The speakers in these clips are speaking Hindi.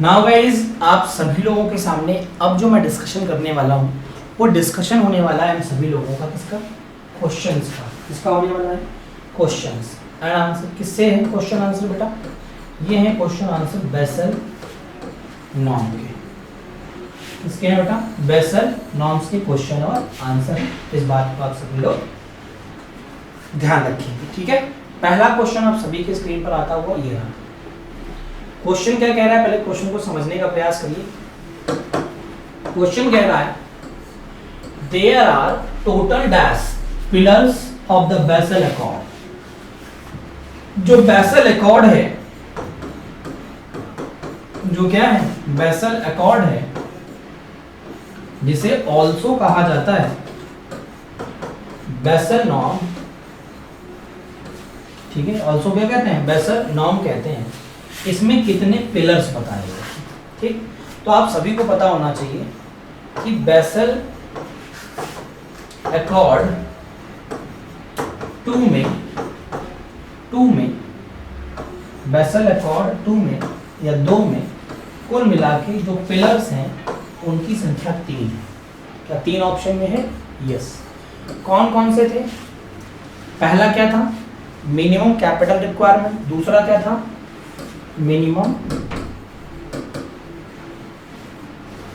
नाउ गाइस, आप सभी लोगों के सामने अब जो मैं डिस्कशन करने वाला हूँ वो डिस्कशन होने वाला है हम सभी लोगों का किसका? क्वेश्चंस का। किसका होने वाला है? Questions and answer. किससे है क्वेश्चन आंसर बेटा? ये है क्वेश्चन आंसर बेसल नॉर्म के। किसके हैं बेटा? बेसल नॉर्म्स के क्वेश्चन और आंसर। इस बात को आप सभी लोग ध्यान रखेंगे, ठीक है। पहला क्वेश्चन आप सभी के स्क्रीन पर आता हुआ ये रहा। क्वेश्चन क्या कह रहा है, पहले क्वेश्चन को समझने का प्रयास करिए। क्वेश्चन कह रहा है there are total dash pillars of the Basel accord. जो बेसल अकॉर्ड है, जो क्या है? बेसल अकॉर्ड है, जिसे ऑल्सो कहा जाता है बेसल नॉर्म, ठीक है। ऑल्सो क्या कहते हैं? बेसल नॉर्म कहते हैं। इसमें कितने पिलर्स बताए गए, ठीक। तो आप सभी को पता होना चाहिए कि बेसल अकॉर्ड टू में बेसल अकॉर्ड 2 में या 2 में कुल मिला के जो पिलर्स हैं उनकी संख्या 3 है। क्या 3 ऑप्शन में है? यस। कौन कौन से थे? पहला क्या था? Minimum capital requirement. दूसरा क्या था? Minimum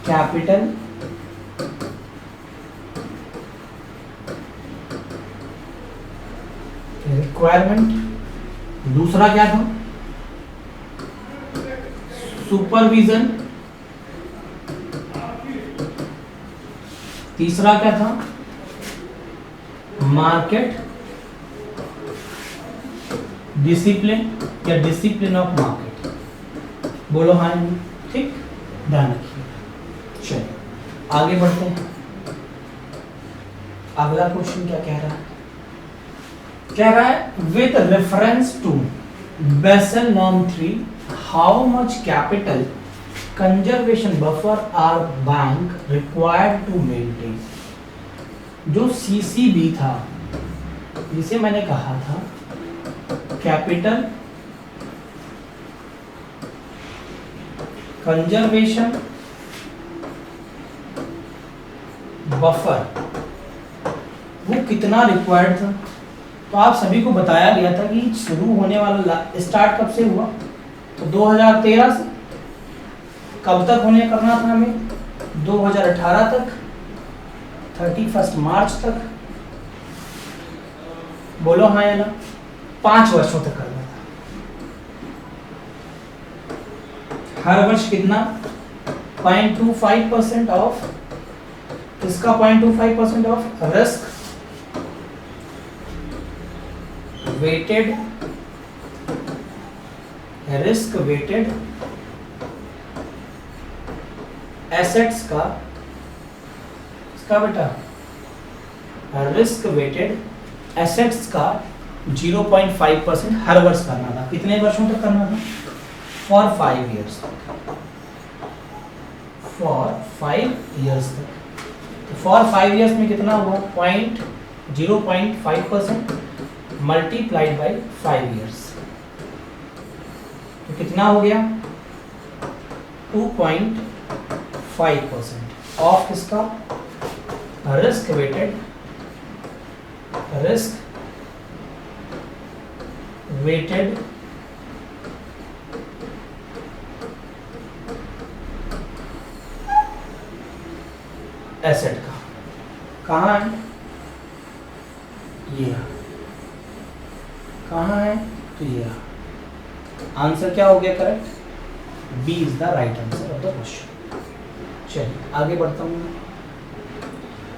capital requirement. दूसरा क्या था? सुपरविजन। तीसरा क्या था? मार्केट डिसिप्लिन या डिसिप्लिन ऑफ मार्केट। बोलो हाँ, ठीक, ध्यान रखिए। चलिए आगे बढ़ते हैं। अगला क्वेश्चन क्या कह रहा है? कह रहा है with reference to Basel norm 3 how much capital conservation buffer are bank required to maintain. जो सीसीबी था, जिसे मैंने कहा था कैपिटल कंजर्वेशन बफर, वो कितना रिक्वायर्ड था? तो आप सभी को बताया गया था कि शुरू होने वाला स्टार्ट कब से हुआ? तो 2013 से। कब तक होने करना था हमें? 2018 तक, 31 मार्च तक। बोलो हाँ या ना? 5 वर्षों तक करना था। हर वर्ष कितना? 0.25% ऑफ किसका? 0.25% ऑफ रिस्क वेटेड एसेट्स का, इसका बेटा रिस्क वेटेड एसेट्स का 0.5% हर वर्ष करना था। कितने वर्षों तक करना था? फॉर 5 ईयर्स तक। फॉर 5 ईयर्स तक। तो फॉर 5 ईयर्स में कितना हुआ? 0.5% मल्टीप्लाइड बाई 5 ईयर्स, तो कितना हो गया? 2.5% ऑफ किसका? रिस्क वेटेड एसेट का। कहाँ है ये? कहाँ है? तो ये आंसर क्या हो गया? Correct, B is the right answer of the question. चलिए आगे बढ़ता हूँ।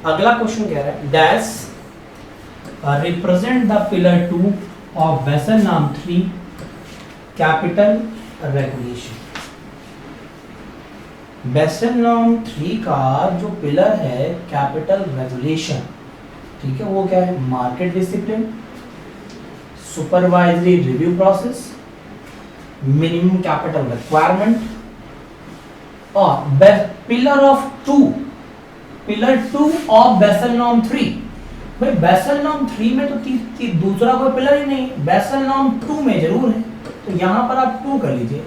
अगला क्वेश्चन कह रहा है dash represent the pillar 2 of Basel norm 3 capital regulation. Basel norm 3 का जो पिलर है कैपिटल रेगुलेशन, ठीक है, वो क्या है? Market discipline, supervisory review process, minimum capital requirement और पिलर 2 ऑफ बेसल नॉर्म 3। भाई बेसल नॉर्म 3 में तो दूसरा कोई पिलर ही नहीं, बेसल नॉर्म 2 में जरूर है, तो यहां पर आप 2 कर लीजिए।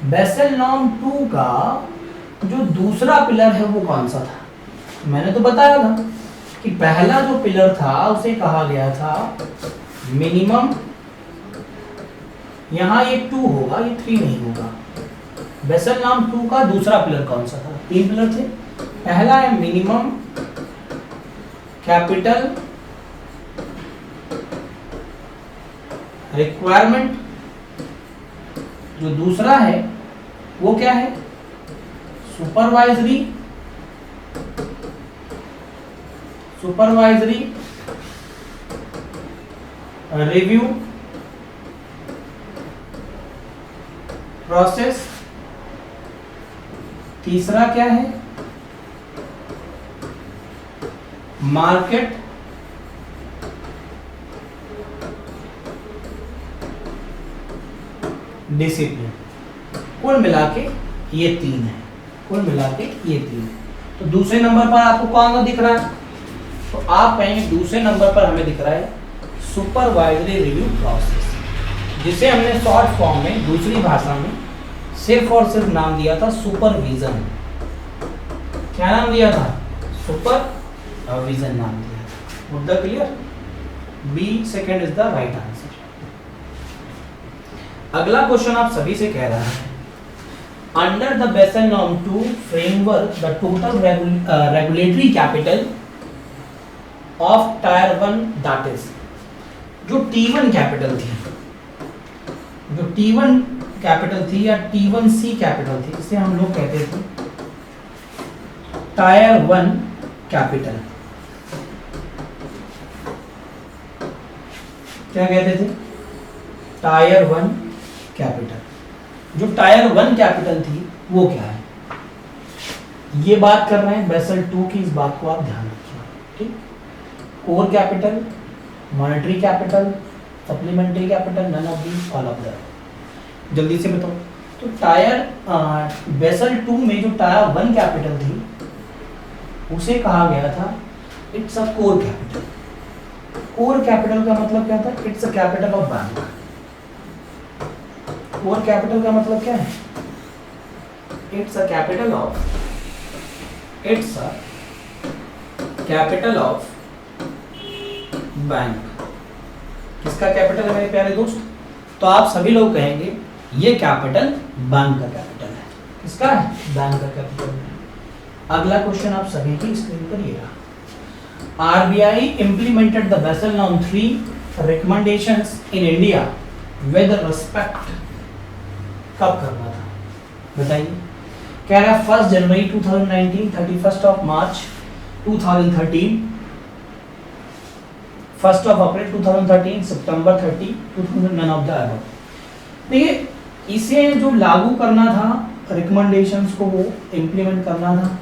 बेसल नॉर्म 2 का जो दूसरा पिलर है वो कौन सा था? मैंने तो बताया था कि पहला जो पिलर था उसे कहा गया था मिनिमम, यहां ये 2 होगा, ये 3 नहीं होगा। बेसल नॉर्म 2 का दूसरा पिलर कौन सा था? 3 पिलर थे। पहला है मिनिमम कैपिटल रिक्वायरमेंट, जो दूसरा है वो क्या है? Supervisory review process. तीसरा क्या है? Market discipline. कुल मिला के ये 3 है, कुल मिला के ये 3 है। तो दूसरे नंबर पर आपको कौन सा दिख रहा है? तो आप कहेंगे दूसरे नंबर पर हमें दिख रहा है सुपरवाइजरी रिव्यू प्रोसेस, जिसे हमने शॉर्ट फॉर्म में दूसरी भाषा में सिर्फ और सिर्फ नाम दिया था सुपरविजन। क्या नाम दिया था? सुपरविजन नाम दिया था। मुद्दा clear? B second is the right answer. अगला क्वेश्चन आप सभी से कह रहा है, under the Basel norm 2 framework the total regulatory capital of tier 1 that is, जो T1 कैपिटल थी, जो T1 कैपिटल थी या T1C कैपिटल थी, इसे हम लोग कहते थे टायर 1 कैपिटल। क्या कहते थे? Tyre 1 capital. जो टायर 1 कैपिटल थी वो क्या है? ये बात कर रहे हैं बेसल 2 की, इस बात को आप ध्यान रखिए, ठीक। Core capital, monetary capital, supplementary capital, none of these, all of that. जल्दी से बताओ। तो टायर बेसल 2 में जो टायर 1 कैपिटल थी उसे कहा गया था it's a core capital. Core capital का मतलब क्या था? It's a capital of bank. Core capital का मतलब क्या है? It's a capital of bank. किसका कैपिटल है मेरे प्यारे दोस्त? तो आप सभी लोग कहेंगे ये कैपिटल बैंक का कैपिटल है। किसका है? बैंक का कैपिटल है। अगला क्वेश्चन आप सभी की स्क्रीन पर ये रहा। RBI implemented the Basel Norm 3 recommendations in India with respect, कब करना था बताइए? कह रहा है 1 जनवरी 2019, 31 मार्च 2013, 1 अप्रैल 2013, सितंबर 30, 2000, नन ऑफ द अबव। देखिए, इसे जो लागू करना था, रिकमेंडेशंस को वो इम्प्लीमेंट करना था,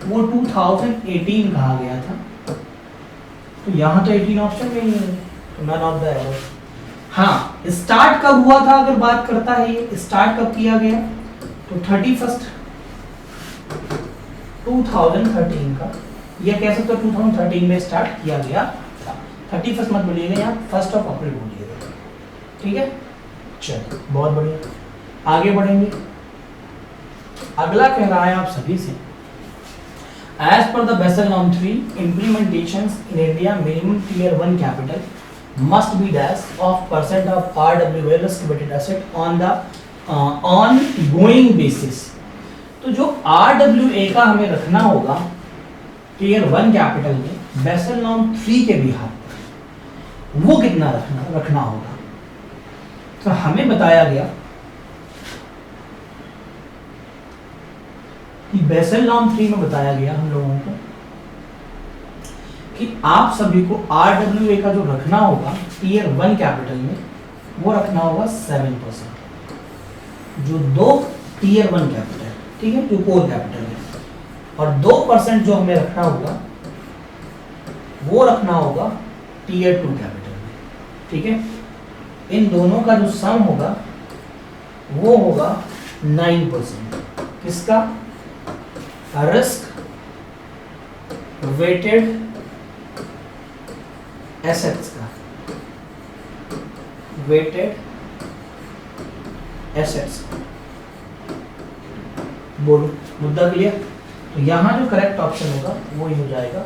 वो 2018 कहा गया था। तो यहाँ तो 18 ऑप्शन में ही है, तो नन ऑफ द अबव। हाँ, स्टार्ट कब हुआ था अगर बात करता है, ये स्टार्ट कब किया गया? तो 31 2013 का, या कह सकते हो 2013 में स्टार्ट किया गया था। 31 मत बोलिएगा, यहाँ 1 अप्रैल बोलिएगा, ठीक है। चलो, बहुत बढ़िया, आगे बढ़ेंगे। अगला कह रहा है आप सभी से, as per the Basel Norm 3 implementations in India, minimum tier 1 capital must be dash of percent of RWA risk weighted asset on the ongoing basis। तो जो RWA का हमें रखना होगा tier 1 कैपिटल में Basel Norm 3 के बिहार पर, वो कितना रखना होगा? तो हमें बताया गया कि बेसल नॉर्म 3 में बताया गया हम लोगों को कि आप सभी को RWA का जो रखना होगा टियर 1 कैपिटल में, वो रखना होगा 7%। जो 2 टियर 1 कैपिटल, ठीक है, जो कोर कैपिटल है, और 2% जो हमें रखना होगा वो रखना होगा टियर 2 कैपिटल में, ठीक है। इन दोनों का जो सम होगा वो होगा 9%। किसका? रिस्क वेटेड एसेट्स का, वेटेड एसेट्स। बोलो, मुद्दा क्लियर। तो यहाँ जो करेक्ट ऑप्शन होगा वो ही हो जाएगा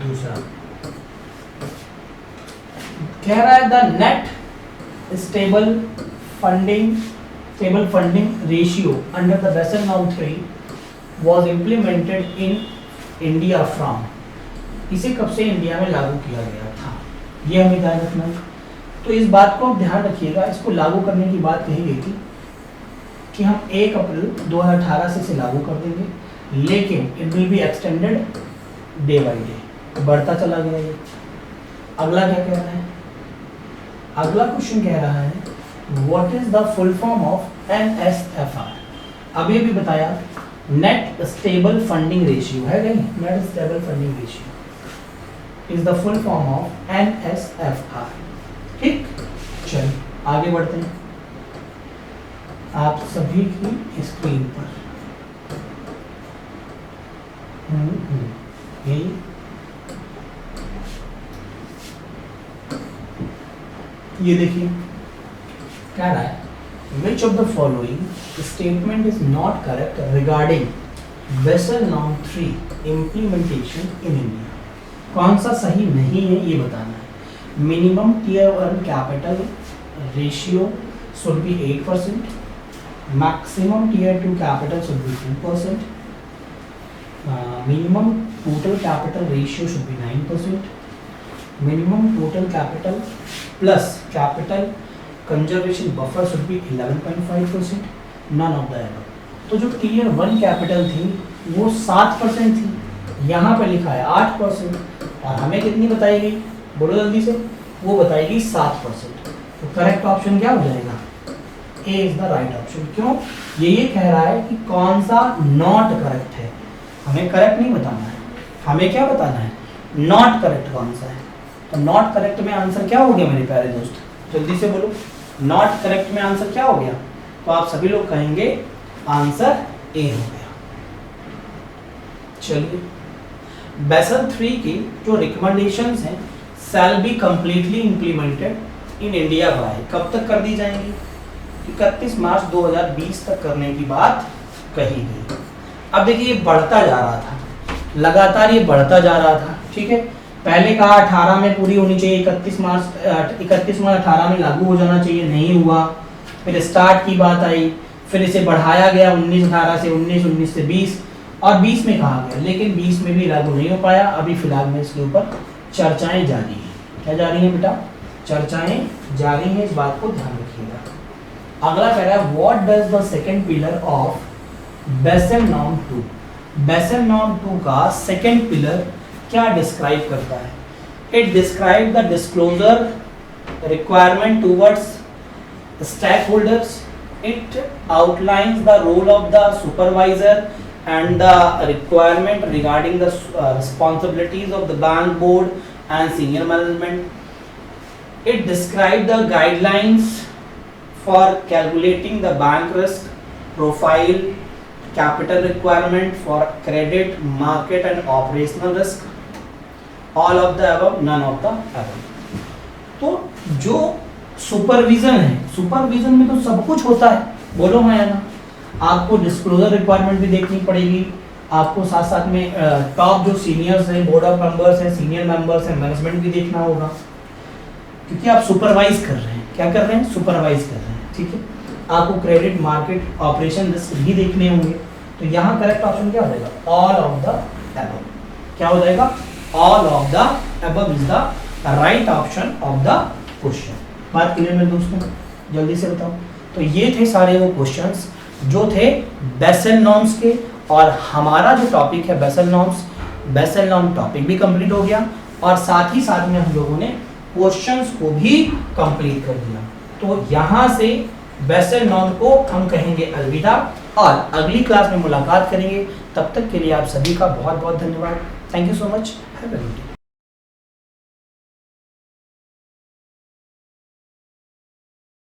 दूसरा। कह रहा है the net stable funding ratio under the Basel norm 3 was implemented in India from, इसे कब से इंडिया में लागू किया गया था, ये हमें ध्यान रखना है। तो इस बात को आप ध्यान रखिएगा, इसको लागू करने की बात कही गई थी कि हम 1 अप्रैल 2018 से इसे लागू कर देंगे, लेकिन it will be extended day by day, बढ़ता चला गया ये। अगला क्या कह रहा है, अगला क्वेश्चन कह रहा है what is the full form of NSFR। अभी भी बताया नेट स्टेबल फंडिंग रेशियो है नहीं, net stable funding ratio is the full form of NSFR। ठीक, चलिए आगे बढ़ते हैं। आप सभी की स्क्रीन पर ये देखिए क्या रहा है, which of the following statement is not correct regarding Basel norm 3 implementation in India. कौन सा सही नहीं है ये बताना है। Minimum tier 1 capital ratio should be 8%, maximum tier 2 capital should be 2%, minimum total capital ratio should be 9%, minimum total capital plus capital conservation buffer should be 11.5%, none of the above। तो जो टियर 1 कैपिटल थी वो 7% थी, यहाँ पे लिखा है 8%, और हमें कितनी बताई गई, बोलो जल्दी से, वो बताएगी 7%। तो करेक्ट ऑप्शन क्या हो जाएगा, ए इज द राइट ऑप्शन। क्यों, ये कह रहा है कि कौन सा नॉट करेक्ट है, हमें करेक्ट नहीं बताना है, हमें क्या बताना है, नॉट करेक्ट कौन सा है। तो नॉट करेक्ट में आंसर क्या हो गया मेरे प्यारे दोस्त, जल्दी से बोलो, नॉट करेक्ट में आंसर क्या हो गया। तो आप सभी लोग कहेंगे आंसर ए हो गया। चलिए, बेसल 3 की जो रिकमेंडेशंस हैं shall be completely implemented in India by, कब तक कर दी जाएंगी, 31 मार्च 2020 तक करने की बात कही गई। अब देखिए ये बढ़ता जा रहा था, लगातार ये बढ़ता जा रहा था, ठीक है। पहले कहा 18 में पूरी होनी चाहिए, 31 मार्च 18 में लागू हो जाना चाहिए, नहीं हुआ। फिर स्टार्ट की बात आई, फिर इसे बढ़ाया गया 19-18 से 19 से 20, और 20 में कहा गया, लेकिन 20 में भी लागू नहीं हो पाया। अभी फिलहाल में इसके ऊपर चर्चाएं जारी हैं। क्या जारी हैं बेटा, चर्चाएं जारी हैं, इस बात को ध्यान रखिएगा। अगला कह रहा है what does the second pillar of Basel norm 2, Basel norm 2 का सेकंड पिलर क्या डिस्क्राइब करता है। It describe the disclosure requirement towards stakeholders, it outlines the role of the supervisor and the requirement regarding the responsibilities of the bank board and senior management. It describes the guidelines for calculating the bank risk profile, capital requirement for credit, market and operational risk, all of the above, none of the above। तो जो सुपरविजन है, सुपरविजन में तो सब कुछ होता है, बोलो हाँ या ना। आपको डिस्क्लोजर रिक्वायरमेंट भी देखनी पड़ेगी, आपको साथ साथ में टॉप जो सीनियर्स हैं, बोर्ड ऑफ मेंबर्स हैं, सीनियर मेंबर्स हैं, मैनेजमेंट भी देखना होगा, क्योंकि आप सुपरवाइज कर रहे हैं। क्या कर रहे हैं, सुपरवाइज कर रहे हैं, ठीक है। आपको क्रेडिट, मार्केट, ऑपरेशन रिस्क भी देखने होंगे। तो यहाँ करेक्ट ऑप्शन क्या हो जाएगा, ऑल ऑफ द अबव। क्या हो जाएगा, all of the above is the right option of the question. बात क्लियर मेरे दोस्तों, जल्दी से बताओ। तो ये थे सारे वो क्वेश्चंस जो थे बेसल नॉर्म्स के, और हमारा जो टॉपिक है Basel norms, Basel norm topic भी कंप्लीट हो गया, और साथ ही साथ में हम लोगों ने क्वेश्चंस को भी कंप्लीट कर दिया। तो यहाँ से बेसल नॉर्म को हम कहेंगे अलविदा, और अगली क्लास में मुलाकात करेंगे। तब तक के लिए आप सभी का बहुत बहुत धन्यवाद। Thank you so much, have a good day.